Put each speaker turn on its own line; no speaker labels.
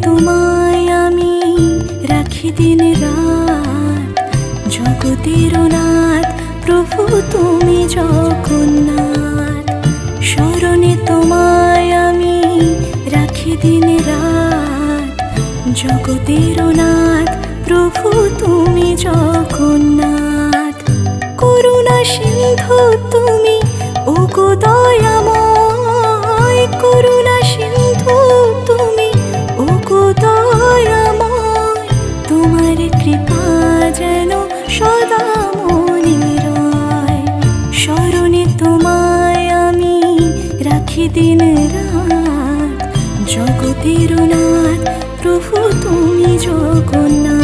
তোমায় আমি রাখি দিন রাত, জগতের নাথ প্রভু তুমি জগন্নাথ। স্মরণে তোমায় আমি রাখি দিন রাত, জগতের নাথ প্রভু তুমি জগন্নাথ। করুণা সিন্ধু তুমি ওগো দয়াময়, করুণা সিন্ধু তুমি ওগো দয়াময়। তোমার কৃপা যেন সদা মনে রয়, স্মরণে তোমায় আমি রাখি দিন রাত, জগতের নাথ প্রভু তুমি জগন্নাথ।